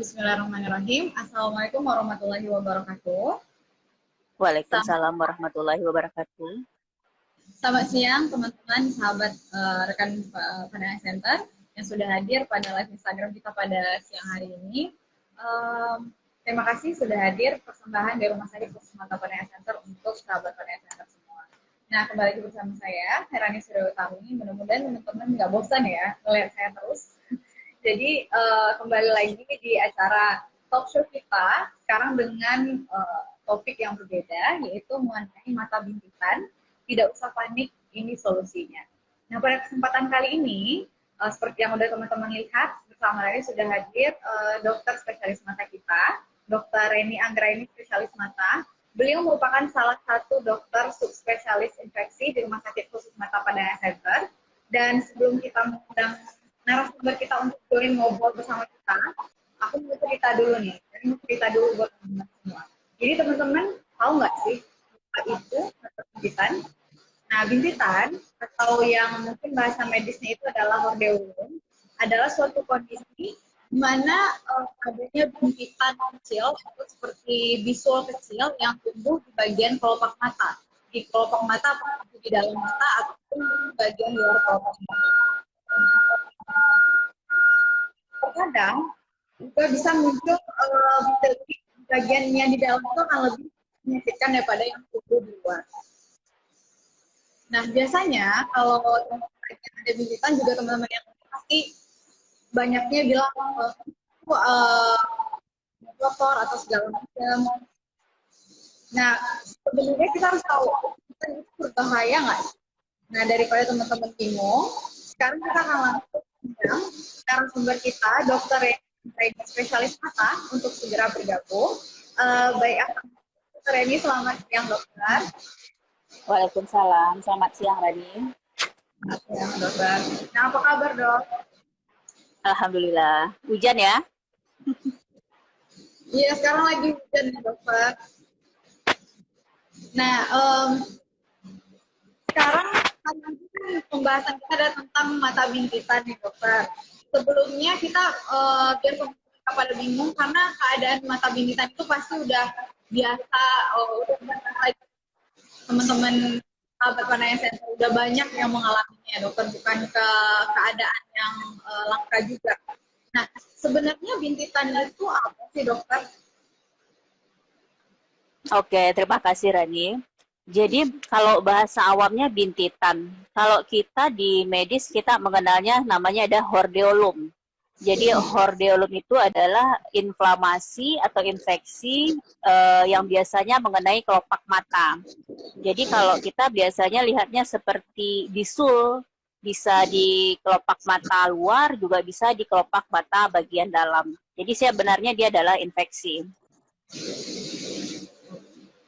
Bismillahirrahmanirrahim. Assalamualaikum warahmatullahi wabarakatuh. Waalaikumsalam warahmatullahi wabarakatuh. Selamat siang teman-teman, sahabat rekan Pandangan Center yang sudah hadir pada live Instagram kita pada siang hari ini. Terima kasih sudah hadir persembahan dari Rumah Sakit Khusus Mata Pandangan Center untuk sahabat Pandangan Center semua. Nah, kembali lagi bersama saya, Herani Suryawutami. Mudah-mudahan teman-teman nggak bosan ya melihat saya terus. Jadi kembali lagi di acara talk show kita sekarang dengan topik yang berbeda, yaitu mengenai mata bintitan. Tidak usah panik, ini solusinya. Nah, pada kesempatan kali ini, seperti yang udah teman-teman lihat, bersama saya sudah hadir dokter spesialis mata kita, Dr. Reni Anggraini, spesialis mata. Beliau merupakan salah satu dokter subspesialis infeksi di Rumah Sakit Khusus Mata Pandangan Center. Dan sebelum kita mengundang narasumber kita untuk join ngobrol bersama kita, aku mau cerita dulu nih. Jadi mau cerita dulu buat teman-teman semua. Jadi teman-teman tahu nggak sih apa itu bintitan? Nah, bintitan atau yang mungkin bahasa medisnya itu adalah hordeolum, adalah suatu kondisi di mana adanya bintitan kecil atau seperti bisul kecil yang tumbuh di bagian kelopak mata. Di kelopak mata, apakah di dalam mata ataupun di bagian luar kelopak mata. Terkadang juga bisa muncul bagian yang di dalam itu akan lebih menyakitkan daripada yang tumbuh di luar. Nah, biasanya kalau ada bintitan juga teman-teman yang pasti banyaknya bilang kotor atau segala macam. Nah, sebenarnya kita harus tahu bintitan itu berbahaya nggak? Nah, daripada teman-teman bingung, sekarang kita akan langsung undang narasumber kita, dokter Reni, spesialis mata, untuk segera bergabung. Baik, Dokter Reni, selamat siang dokter. Waalaikumsalam, selamat siang Rani. Selamat siang dokter. Nah, apa kabar dok? Alhamdulillah, hujan ya? Iya, sekarang lagi hujan nih dokter. Nah, sekarang pembahasan kita ada tentang mata bintitan nih dokter. Sebelumnya kita biar kita pada bingung karena keadaan mata bintitan itu pasti udah biasa, udah teman-teman sahabat Pandangan Center udah banyak yang mengalaminya dokter, bukan keadaan yang langka juga. Nah, sebenarnya bintitan itu apa sih dokter? Oke, terima kasih Rani. Jadi kalau bahasa awamnya bintitan, kalau kita di medis kita mengenalnya namanya ada hordeolum. Jadi hordeolum itu adalah inflamasi atau infeksi yang biasanya mengenai kelopak mata. Jadi kalau kita biasanya lihatnya seperti bisul, bisa di kelopak mata luar, juga bisa di kelopak mata bagian dalam. Jadi sebenarnya dia adalah infeksi.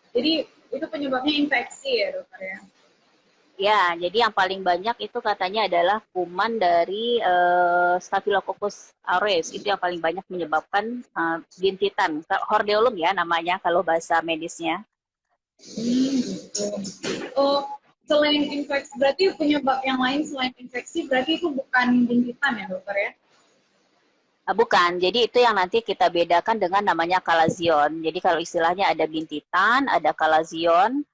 Jadi itu penyebabnya infeksi ya dokter ya? Ya, jadi yang paling banyak itu katanya adalah kuman dari Staphylococcus aureus. Itu yang paling banyak menyebabkan bintitan. Hordeolum ya namanya kalau bahasa medisnya. Gitu. Oh, selain infeksi, berarti penyebab yang lain selain infeksi, berarti itu bukan bintitan ya dokter ya? Bukan, jadi itu yang nanti kita bedakan dengan namanya kalazion. Jadi kalau istilahnya ada bintitan, ada kalazion.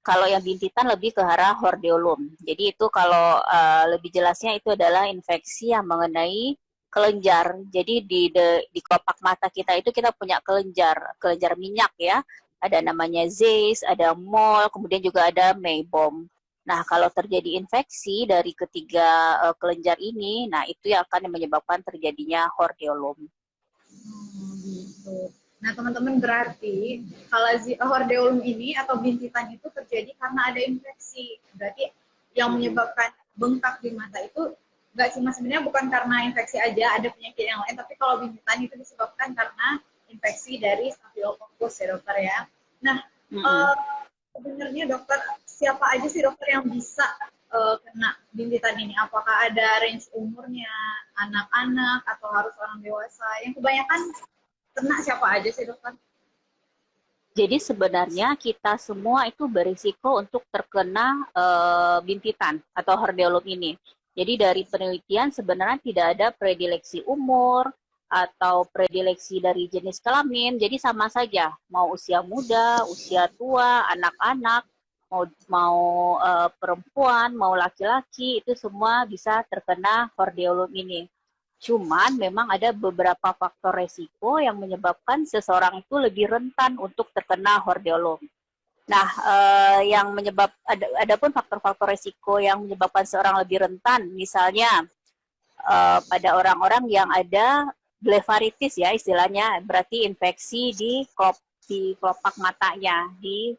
Kalau yang bintitan lebih ke arah hordeolum. Jadi itu kalau lebih jelasnya itu adalah infeksi yang mengenai kelenjar. Jadi di kelopak mata kita itu kita punya kelenjar minyak ya. Ada namanya Zeiss, ada mole, kemudian juga ada meibom. Nah, kalau terjadi infeksi dari ketiga kelenjar ini, nah itu yang akan menyebabkan terjadinya hordeolum. Gitu. Nah, teman-teman, berarti kalau hordeolum ini atau bintitan itu terjadi karena ada infeksi. Berarti yang menyebabkan bengkak di mata itu nggak cuma sebenarnya bukan karena infeksi aja, ada penyakit yang lain, tapi kalau bintitan itu disebabkan karena infeksi dari Staphylococcus ya dokter ya. Nah, sebenarnya dokter, siapa aja sih dokter yang bisa kena bintitan ini? Apakah ada range umurnya, anak-anak, atau harus orang dewasa? Yang kebanyakan kena siapa aja sih dokter? Jadi sebenarnya kita semua itu berisiko untuk terkena bintitan atau hordeolum ini. Jadi dari penelitian sebenarnya tidak ada predileksi umur atau predileksi dari jenis kelamin, jadi sama saja, mau usia muda, usia tua, anak-anak, mau perempuan, mau laki-laki, itu semua bisa terkena hordeolum ini. Cuman memang ada beberapa faktor resiko yang menyebabkan seseorang itu lebih rentan untuk terkena hordeolum. Nah, ada pun faktor-faktor resiko yang menyebabkan seorang lebih rentan, misalnya pada orang-orang yang ada blefaritis ya istilahnya, berarti infeksi di kelopak matanya, di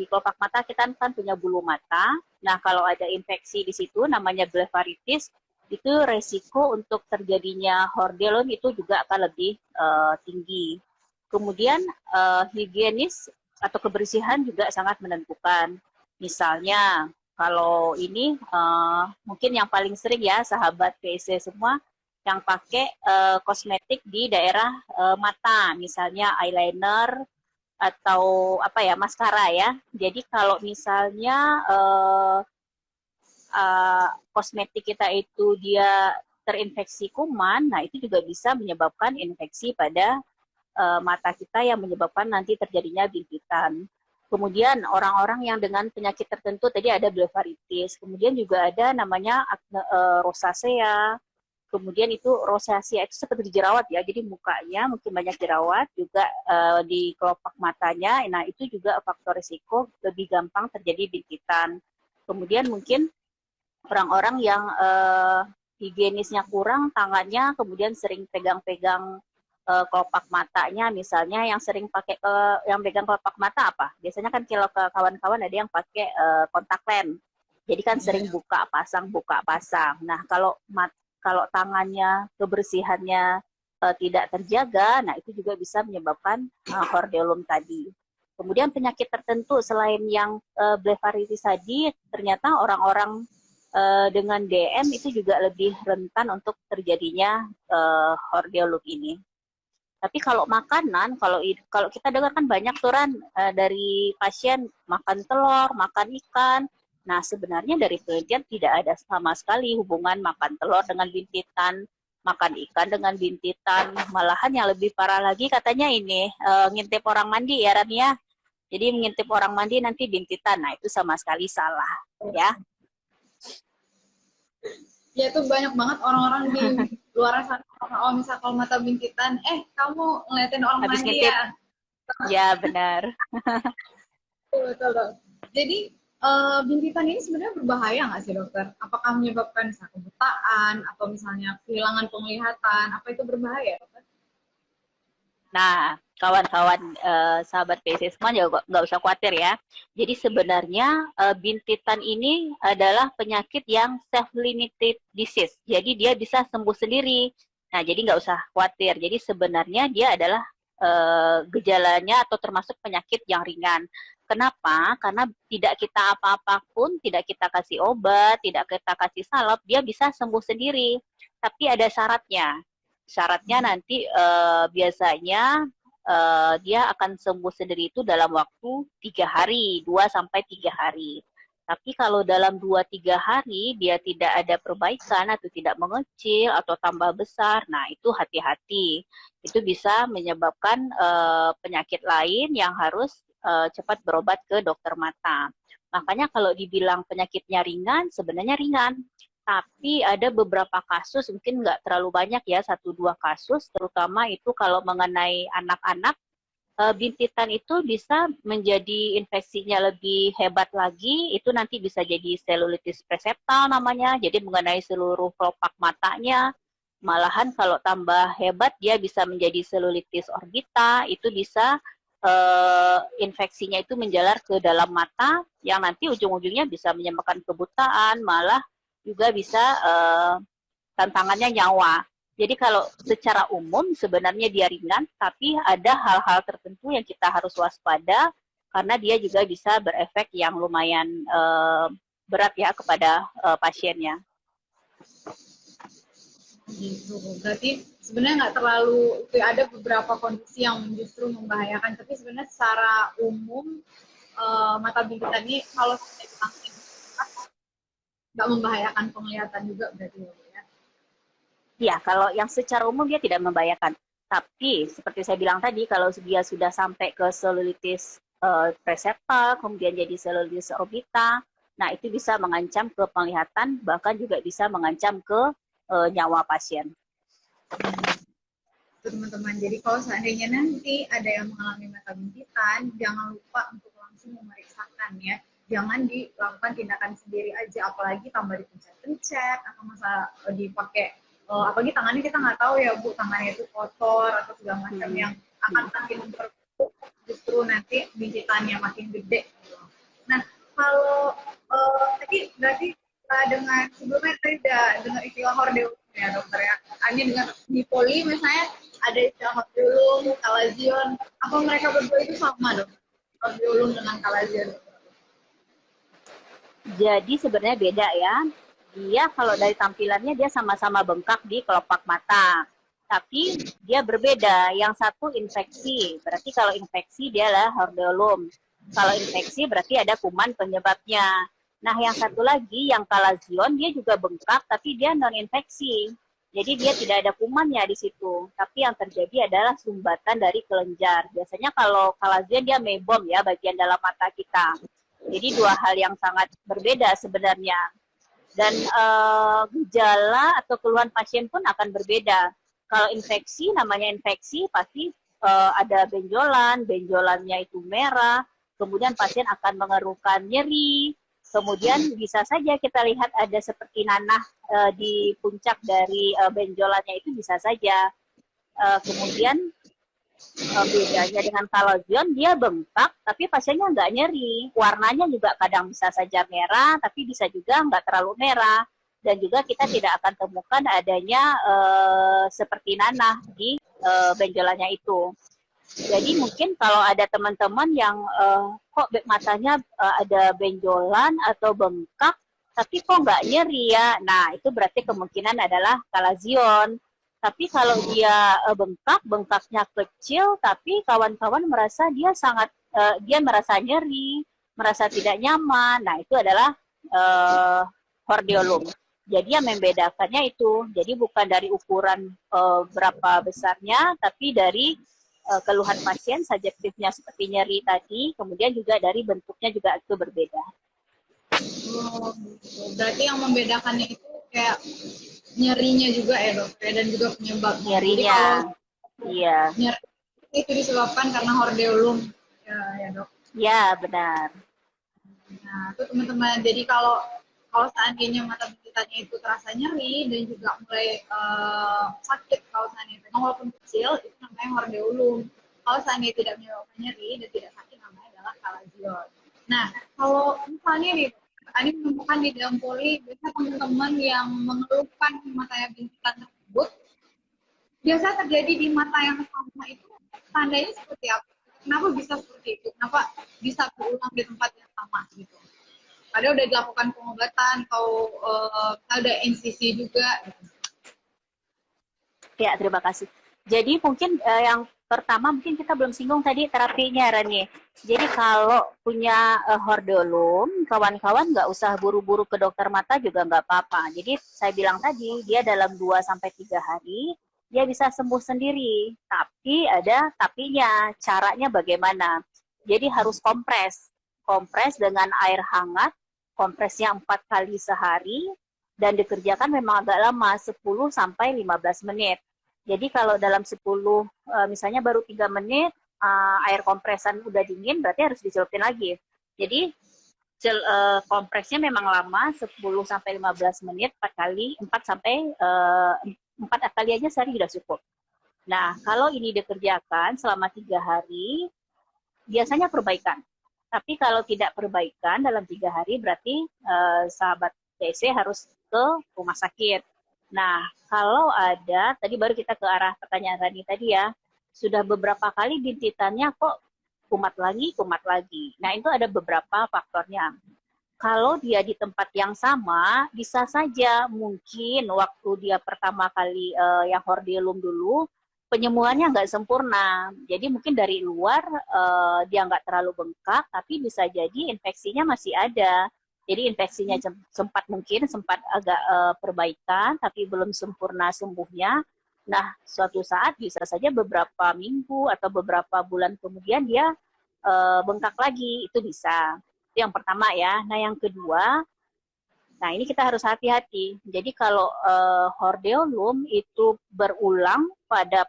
kelopak mata kita kan punya bulu mata. Nah, kalau ada infeksi di situ namanya blefaritis, itu resiko untuk terjadinya hordeolum itu juga akan lebih tinggi. Kemudian higienis atau kebersihan juga sangat menentukan. Misalnya kalau ini mungkin yang paling sering ya sahabat PSC semua yang pakai kosmetik di daerah mata, misalnya eyeliner atau apa ya, maskara ya. Jadi kalau misalnya kosmetik kita itu dia terinfeksi kuman, nah itu juga bisa menyebabkan infeksi pada mata kita yang menyebabkan nanti terjadinya bintitan. Kemudian orang-orang yang dengan penyakit tertentu tadi ada blefaritis, kemudian juga ada namanya rosacea. Kemudian itu rosacea itu seperti jerawat ya, jadi mukanya mungkin banyak jerawat juga di kelopak matanya. Nah itu juga faktor risiko lebih gampang terjadi bintitan. Kemudian mungkin orang-orang yang higienisnya kurang, tangannya kemudian sering pegang-pegang kelopak matanya, misalnya yang sering pakai yang pegang kelopak mata apa? Biasanya kan kalau ke kawan-kawan ada yang pakai kontak lens. Jadi kan sering buka pasang. Nah, kalau tangannya kebersihannya tidak terjaga, nah itu juga bisa menyebabkan hordeolum tadi. Kemudian penyakit tertentu selain yang blefaritis tadi, ternyata orang-orang dengan DM itu juga lebih rentan untuk terjadinya hordeolum ini. Tapi kalau makanan, kalau kita dengar kan banyak tuh dari pasien makan telur, makan ikan. Nah, sebenarnya dari penelitian tidak ada sama sekali hubungan makan telur dengan bintitan, makan ikan dengan bintitan. Malahan yang lebih parah lagi katanya ini ngintip orang mandi ya Rania. Jadi mengintip orang mandi nanti bintitan. Nah, itu sama sekali salah ya. Ya itu banyak banget orang-orang di luar sana, oh misal kalau mata bintitan, kamu ngeliatin orang habis mandi ngintip. ya? Ya benar. Betul. Jadi bintitan ini sebenarnya berbahaya nggak sih dokter? Apakah menyebabkan misalnya kebutaan atau misalnya kehilangan penglihatan? Apa itu berbahaya dokter? Nah, kawan-kawan sahabat PSC semua juga nggak usah khawatir ya. Jadi sebenarnya bintitan ini adalah penyakit yang self-limited disease. Jadi dia bisa sembuh sendiri. Nah, jadi nggak usah khawatir. Jadi sebenarnya dia adalah gejalanya atau termasuk penyakit yang ringan. Kenapa? Karena tidak kita apa-apa pun, tidak kita kasih obat, tidak kita kasih salep, dia bisa sembuh sendiri. Tapi ada syaratnya. Syaratnya nanti biasanya dia akan sembuh sendiri itu dalam waktu 3 hari, 2-3 hari. Tapi kalau dalam 2-3 hari dia tidak ada perbaikan atau tidak mengecil atau tambah besar, nah itu hati-hati. Itu bisa menyebabkan penyakit lain yang harus cepat berobat ke dokter mata. Makanya kalau dibilang penyakitnya ringan, sebenarnya ringan. Tapi ada beberapa kasus, mungkin nggak terlalu banyak ya, 1-2 kasus, terutama itu kalau mengenai anak-anak, bintitan itu bisa menjadi infeksinya lebih hebat lagi, itu nanti bisa jadi selulitis preseptal namanya, jadi mengenai seluruh kelopak matanya, malahan kalau tambah hebat dia bisa menjadi selulitis orbita, itu bisa infeksinya itu menjalar ke dalam mata, yang nanti ujung-ujungnya bisa menyebabkan kebutaan, malah juga bisa tantangannya nyawa. Jadi kalau secara umum sebenarnya dia ringan, tapi ada hal-hal tertentu yang kita harus waspada karena dia juga bisa berefek yang lumayan berat ya kepada pasiennya. Gitu. Berarti sebenarnya nggak terlalu, ada beberapa kondisi yang justru membahayakan, tapi sebenarnya secara umum mata bintitan ini kalau kita nggak membahayakan penglihatan juga berarti ya. Ya, kalau yang secara umum dia tidak membahayakan. Tapi seperti saya bilang tadi, kalau dia sudah sampai ke selulitis preseptal, kemudian jadi selulitis orbita, nah itu bisa mengancam ke penglihatan, bahkan juga bisa mengancam ke nyawa pasien. Teman-teman, jadi kalau seandainya nanti ada yang mengalami mata bintitan, jangan lupa untuk langsung memeriksakan ya. Jangan dilakukan tindakan sendiri aja, apalagi tambah dipencet-pencet atau masa dipakai, apalagi tangannya kita nggak tahu ya Bu, tangannya itu kotor atau segala macam yang akan makin memperburuk justru nanti bintitannya makin gede. Gitu. Nah, kalau tadi berarti dengan sebelumnya tadi udah dengar istilah hordeum ya dokter ya. Hanya dengan di poli misalnya ada istilah hordeum, kalazion. Apa mereka berdua itu sama dok? Hordeum dengan kalazion. Jadi sebenarnya beda ya. Dia kalau dari tampilannya dia sama-sama bengkak di kelopak mata. Tapi dia berbeda. Yang satu infeksi. Berarti kalau infeksi dia adalah hordeolum. Kalau infeksi berarti ada kuman penyebabnya. Nah, yang satu lagi yang kalazion dia juga bengkak tapi dia non infeksi. Jadi dia tidak ada kumannya di situ. Tapi yang terjadi adalah sumbatan dari kelenjar. Biasanya kalau kalazion dia mebom ya bagian dalam mata kita. Jadi dua hal yang sangat berbeda sebenarnya. Dan gejala atau keluhan pasien pun akan berbeda. Kalau infeksi, namanya infeksi pasti ada benjolan, benjolannya itu merah, kemudian pasien akan mengeluhkan nyeri, kemudian bisa saja kita lihat ada seperti nanah di puncak dari benjolannya itu bisa saja. Kemudian bedanya dengan kalazion, dia bengkak, tapi pasiennya nggak nyeri. Warnanya juga kadang bisa saja merah, tapi bisa juga nggak terlalu merah. Dan juga kita tidak akan temukan adanya seperti nanah di benjolannya itu. Jadi mungkin kalau ada teman-teman yang kok matanya ada benjolan atau bengkak, tapi kok nggak nyeri ya. Nah, itu berarti kemungkinan adalah kalazion. Tapi kalau dia bengkak, bengkaknya kecil, tapi kawan-kawan merasa dia sangat, dia merasa nyeri, merasa tidak nyaman. Nah, itu adalah hordeolum. Jadi yang membedakannya itu, jadi bukan dari ukuran berapa besarnya, tapi dari keluhan pasien, subjektifnya seperti nyeri tadi, kemudian juga dari bentuknya juga itu berbeda. Oh, berarti yang membedakannya itu kayak nyerinya juga ya dok, dan juga penyebab nyerinya. Iya. Nyeri itu disebabkan karena hordeolum ya dok. Ya benar. Nah itu teman-teman, jadi kalau seandainya mata bintitannya itu terasa nyeri dan juga mulai sakit kalau seandainya memang walaupun kecil itu namanya hordeolum. Kalau seandainya tidak menyebabkan nyeri dan tidak sakit namanya adalah kalazion. Nah kalau misalnya nih tadi menemukan di dalam poli, biasanya teman-teman yang mengeluhkan matanya bintitan tersebut, biasa terjadi di mata yang sama itu, tandanya seperti apa? Kenapa bisa seperti itu? Kenapa bisa berulang di tempat yang sama gitu? Padahal udah dilakukan pengobatan atau ada NCC juga. Gitu. Ya, terima kasih. Jadi mungkin yang pertama mungkin kita belum singgung tadi terapinya Rani. Jadi kalau punya hordeolum, kawan-kawan nggak usah buru-buru ke dokter mata juga nggak apa-apa. Jadi saya bilang tadi, dia dalam 2-3 hari, dia bisa sembuh sendiri. Tapi ada tapinya, caranya bagaimana? Jadi harus kompres. Kompres dengan air hangat, kompresnya 4 kali sehari, dan dikerjakan memang agak lama, 10-15 menit. Jadi kalau dalam 10, misalnya baru 3 menit, air kompresan udah dingin, berarti harus dicelupin lagi. Jadi kompresnya memang lama, 10-15 menit, 4 kali, 4 kali aja sehari sudah cukup. Nah, kalau ini dikerjakan selama 3 hari, biasanya perbaikan. Tapi kalau tidak perbaikan dalam 3 hari, berarti sahabat TC harus ke rumah sakit. Nah, kalau ada, tadi baru kita ke arah pertanyaan Rani tadi ya, sudah beberapa kali bintitannya kok kumat lagi. Nah, itu ada beberapa faktornya. Kalau dia di tempat yang sama, bisa saja mungkin waktu dia pertama kali yang hordeolum dulu, penyembuhannya nggak sempurna. Jadi mungkin dari luar dia nggak terlalu bengkak, tapi bisa jadi infeksinya masih ada. Jadi infeksinya sempat agak perbaikan, tapi belum sempurna sembuhnya. Nah, suatu saat bisa saja beberapa minggu atau beberapa bulan kemudian dia bengkak lagi, itu bisa. Itu yang pertama ya. Nah, yang kedua, nah ini kita harus hati-hati. Jadi kalau hordeolum itu berulang pada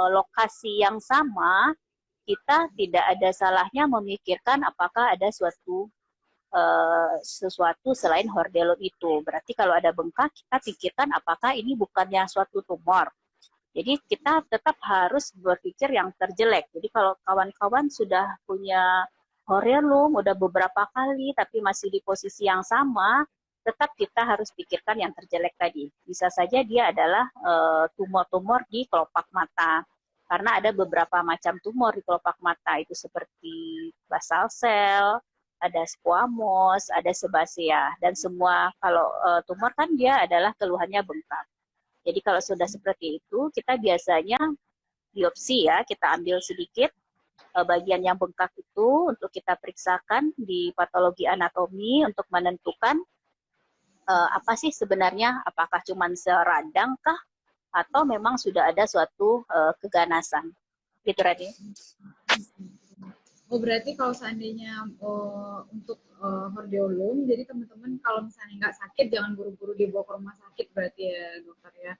lokasi yang sama, kita tidak ada salahnya memikirkan apakah ada sesuatu selain hordeolum itu. Berarti kalau ada bengkak, kita pikirkan apakah ini bukannya suatu tumor. Jadi kita tetap harus berpikir yang terjelek. Jadi kalau kawan-kawan sudah punya hordeolum udah beberapa kali tapi masih di posisi yang sama, tetap kita harus pikirkan yang terjelek tadi. Bisa saja dia adalah tumor-tumor di kelopak mata. Karena ada beberapa macam tumor di kelopak mata, itu seperti basal cell, ada squamous, ada sebasea, dan semua kalau tumor kan dia adalah keluhannya bengkak. Jadi kalau sudah seperti itu, kita biasanya biopsi ya, kita ambil sedikit bagian yang bengkak itu untuk kita periksakan di patologi anatomi untuk menentukan apa sih sebenarnya, apakah cuma seradang kah atau memang sudah ada suatu keganasan. Gitu, Radi. Oh, berarti kalau seandainya untuk hordeolum, jadi teman-teman kalau misalnya nggak sakit, jangan buru-buru dibawa ke rumah sakit berarti ya dokter ya.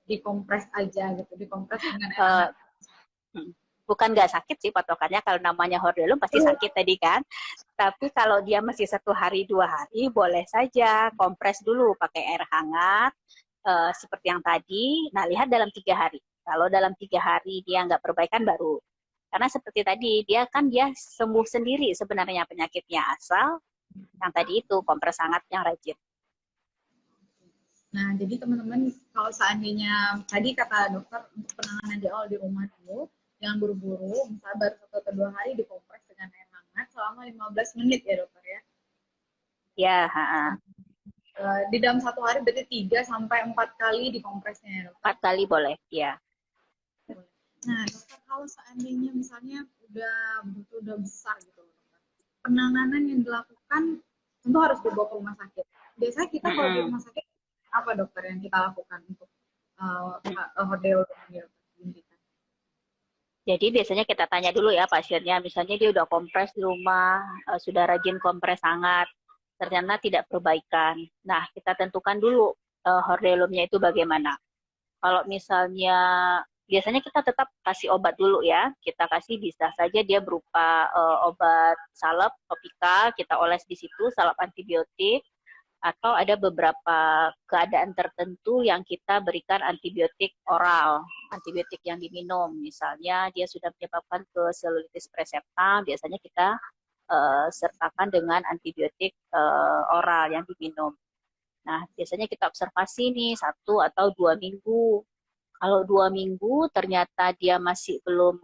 Dikompres aja gitu, dikompres dengan air bukan nggak sakit sih patokannya, kalau namanya hordeolum pasti sakit tadi kan. Tapi kalau dia masih 1 hari 2 hari, boleh saja kompres dulu pakai air hangat seperti yang tadi. Nah, lihat dalam 3 hari. Kalau dalam 3 hari dia nggak perbaikan, baru. Karena seperti tadi, dia sembuh sendiri sebenarnya penyakitnya, asal yang tadi itu kompres hangat yang rajin. Nah, jadi teman-teman kalau seandainya tadi kata dokter untuk penanganan di awal di rumah dulu, jangan buru-buru, misalnya baru 1 atau 2 hari dikompres dengan air hangat selama 15 menit ya dokter ya? Ya, di dalam 1 hari berarti 3 sampai 4 kali dikompresnya ya dokter? 4 kali boleh, ya. Nah, dokter kalau seandainya misalnya udah besar gitu loh, dokter. Penanganan yang dilakukan tentu harus dibawa ke rumah sakit. Biasanya kita kalau di rumah sakit apa dokter yang kita lakukan untuk hordeolum ini? Jadi biasanya kita tanya dulu ya pasiennya, misalnya dia udah kompres di rumah, sudah rajin kompres hangat, ternyata tidak perbaikan. Nah, kita tentukan dulu hordeolumnya itu bagaimana. Kalau misalnya biasanya kita tetap kasih obat dulu ya. Kita kasih bisa saja dia berupa obat salep topikal, kita oles di situ, salep antibiotik, atau ada beberapa keadaan tertentu yang kita berikan antibiotik oral, antibiotik yang diminum. Misalnya dia sudah menyebabkan selulitis preseptal, biasanya kita sertakan dengan antibiotik oral yang diminum. Nah, biasanya kita observasi nih 1 atau 2 minggu. Kalau 2 minggu ternyata dia masih belum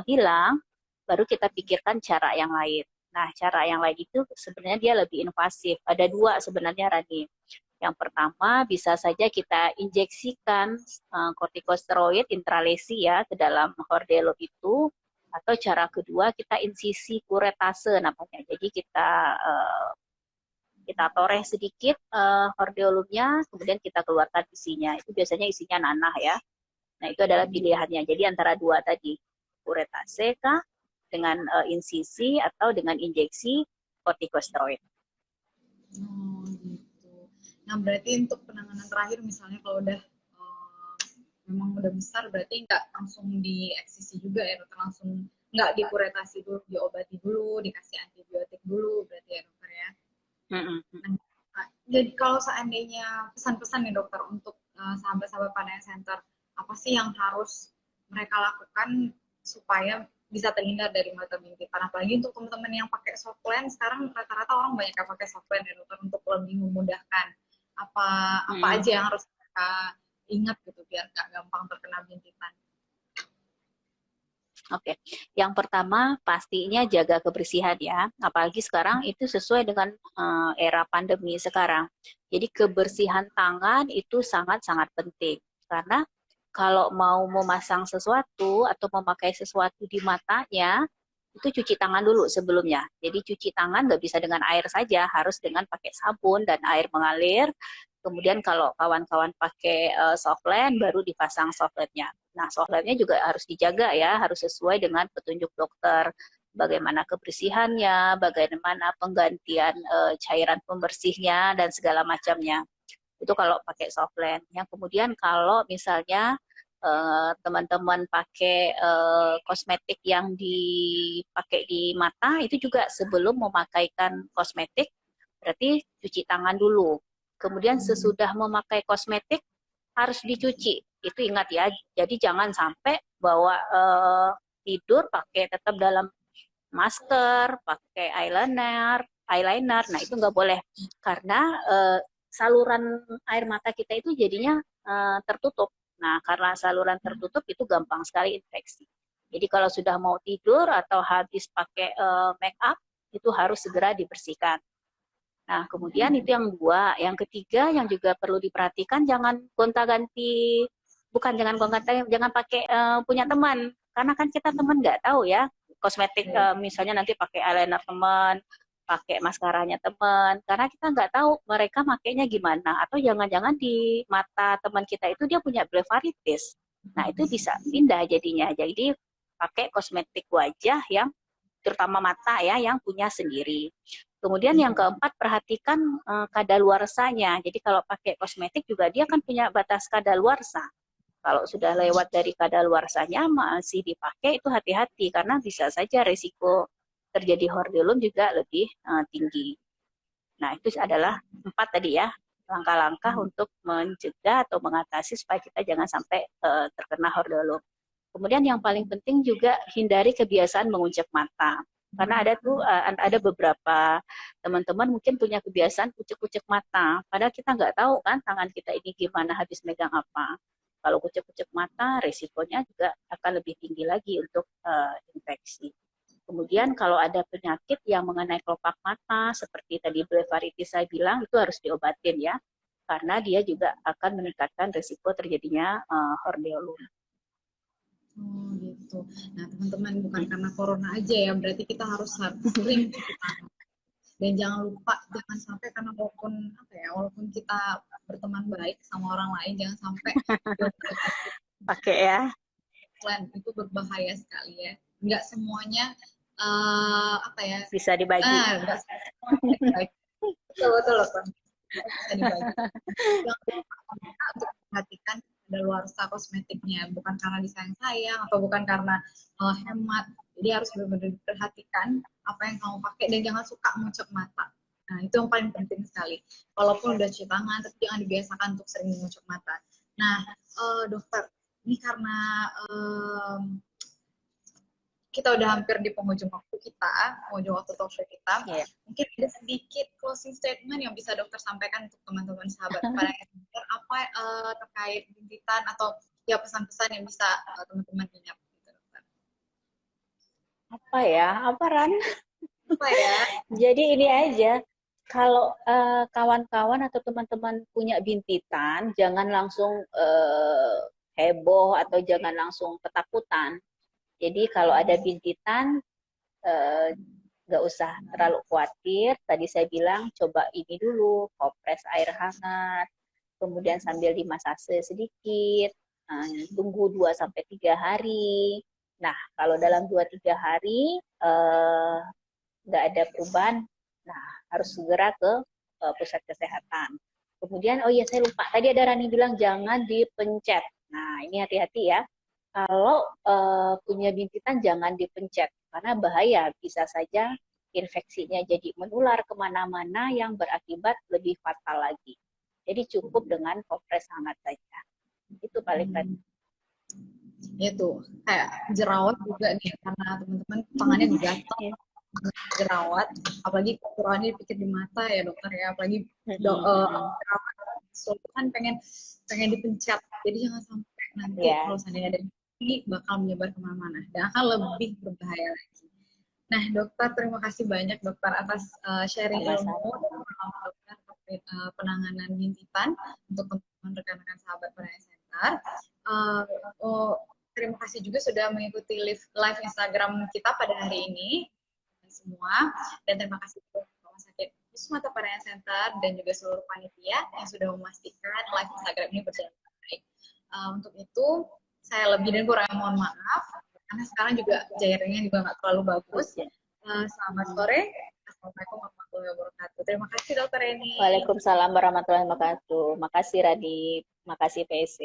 hilang, baru kita pikirkan cara yang lain. Nah, cara yang lain itu sebenarnya dia lebih invasif. Ada 2 sebenarnya, Rani. Yang pertama, bisa saja kita injeksikan kortikosteroid intralesi ya ke dalam hordeolum itu. Atau cara kedua, kita insisi kuretase namanya. Jadi kita toreh sedikit hordeolumnya, kemudian kita keluarkan isinya. Itu biasanya isinya nanah ya. Nah, itu adalah pilihannya. Jadi antara 2 tadi, kuretase kah dengan insisi atau dengan injeksi kortikosteroid. Gitu. Nah, berarti untuk penanganan terakhir misalnya kalau udah memang udah besar, berarti nggak langsung dieksisi juga ya dokter, langsung nggak dikuretasi dulu, diobati dulu, dikasih antibiotik dulu berarti ya dokter ya. Nah, jadi kalau seandainya pesan-pesan nih dokter untuk sahabat-sahabat Pandangan Center, apa sih yang harus mereka lakukan supaya bisa terhindar dari mata bintitan? Apalagi untuk teman-teman yang pakai soft lens, sekarang rata-rata orang banyak yang pakai soft lens ya dokter, untuk lebih memudahkan. Apa aja yang harus mereka ingat gitu biar nggak gampang terkena bintitan? Oke, yang pertama pastinya jaga kebersihan ya, apalagi sekarang itu sesuai dengan era pandemi sekarang. Jadi kebersihan tangan itu sangat-sangat penting, karena kalau mau memasang sesuatu atau memakai sesuatu di matanya, itu cuci tangan dulu sebelumnya. Jadi cuci tangan nggak bisa dengan air saja, harus dengan pakai sabun dan air mengalir. Kemudian kalau kawan-kawan pakai softland, baru dipasang softlandnya. Nah, softlandnya juga harus dijaga ya, harus sesuai dengan petunjuk dokter. Bagaimana kebersihannya, bagaimana penggantian cairan pembersihnya, dan segala macamnya. Itu kalau pakai softland. Yang kemudian kalau misalnya teman-teman pakai kosmetik yang dipakai di mata, itu juga sebelum memakaikan kosmetik, berarti cuci tangan dulu. Kemudian sesudah memakai kosmetik, harus dicuci. Itu ingat ya, jadi jangan sampai bawa tidur pakai tetap dalam masker, pakai eyeliner, nah itu nggak boleh. Karena saluran air mata kita itu jadinya tertutup. Nah, karena saluran tertutup itu gampang sekali infeksi. Jadi kalau sudah mau tidur atau habis pakai make up, itu harus segera dibersihkan. Nah, kemudian itu yang dua. Yang ketiga yang juga perlu diperhatikan, jangan gonta-ganti, bukan jangan gonta-ganti, jangan pakai punya teman. Karena kan kita teman nggak tahu ya, kosmetik misalnya nanti pakai eyeliner teman, pakai maskaranya teman, karena kita nggak tahu mereka makainya gimana. Atau jangan-jangan di mata teman kita itu dia punya blefaritis. Nah, itu bisa pindah jadinya. Jadi pakai kosmetik wajah yang terutama mata ya, yang punya sendiri. Kemudian yang keempat, perhatikan kadaluarsanya. Jadi kalau pakai kosmetik juga dia kan punya batas kadaluarsa. Kalau sudah lewat dari kadaluarsanya masih dipakai, itu hati-hati karena bisa saja risiko terjadi hordeolum juga lebih tinggi. Nah, itu adalah 4 tadi ya, langkah-langkah untuk mencegah atau mengatasi supaya kita jangan sampai terkena hordeolum. Kemudian yang paling penting juga hindari kebiasaan menguncap mata. Karena ada beberapa teman-teman mungkin punya kebiasaan kucek-kucek mata. Padahal kita nggak tahu kan tangan kita ini gimana habis megang apa. Kalau kucek-kucek mata, risikonya juga akan lebih tinggi lagi untuk infeksi. Kemudian kalau ada penyakit yang mengenai kelopak mata, seperti tadi blefaritis saya bilang, itu harus diobatin ya. Karena dia juga akan meningkatkan risiko terjadinya hordeolum. Oh gitu. Nah teman-teman, bukan karena corona aja ya, berarti kita harus sering cuci tangan. Dan jangan lupa, jangan sampai karena walaupun kita berteman baik sama orang lain, jangan sampai pakai ya. itu berbahaya sekali ya. Nggak semuanya bisa dibagi. Nggak semuanya dibagi. Betul loh, bisa dibagi. Jangan lupa untuk perhatikan kadaluarsa kosmetiknya, bukan karena disayang-sayang atau bukan karena hemat. Jadi harus benar-benar diperhatikan apa yang kamu pakai dan jangan suka mengucap mata. Nah, itu yang paling penting sekali. Walaupun udah cuci tangan, tapi jangan dibiasakan untuk sering mengucap mata. Nah, dokter, ini karena kita udah hampir di penghujung waktu talk show kita. Yeah. Mungkin ada sedikit closing statement yang bisa dokter sampaikan untuk teman-teman sahabat pada apa terkait bintitan atau ya pesan-pesan yang bisa teman-teman ingat gitu, dokter. Apa ya? Apa Ran? Apa ya? Jadi ini aja. Kalau kawan-kawan atau teman-teman punya bintitan, jangan langsung heboh atau jangan langsung ketakutan. Jadi kalau ada bintitan, nggak usah terlalu khawatir. Tadi saya bilang coba ini dulu, kompres air hangat, kemudian sambil dimasase sedikit, tunggu 2-3 hari. Nah, kalau dalam 2-3 hari nggak ada perubahan, nah harus segera ke pusat kesehatan. Kemudian, oh iya saya lupa, tadi ada Rani bilang jangan dipencet. Nah, ini hati-hati ya. Kalau punya bintitan jangan dipencet, karena bahaya, bisa saja infeksinya jadi menular kemana-mana yang berakibat lebih fatal lagi. Jadi cukup dengan kompres hangat saja. Itu paling penting. Itu kayak jerawat juga nih, karena teman-teman tangannya digatal jerawat, apalagi kekurangannya dipikir di mata ya dokter ya, apalagi jerawat kan pengen dipencet, jadi jangan sampai nanti kalau seandainya ada ini bakal menyebar kemana-mana dan akan lebih berbahaya lagi. Nah dokter, terima kasih banyak dokter atas sharing ilmu dokter penanganan bintitan untuk teman-teman rekan-rekan sahabat Penanya Center. terima kasih juga sudah mengikuti live Instagram kita pada hari ini semua, dan terima kasih juga Rumah Sakit Wisma Tapanuli Center dan juga seluruh panitia yang sudah memastikan live Instagram ini berjalan baik. Untuk itu saya lebih dan kurang mohon maaf karena sekarang juga jaringannya juga nggak terlalu bagus. Selamat sore. Assalamualaikum warahmatullahi wabarakatuh. Terima kasih Dokter Eni. Waalaikumsalam warahmatullahi wabarakatuh. Makasih Radit, makasih PC.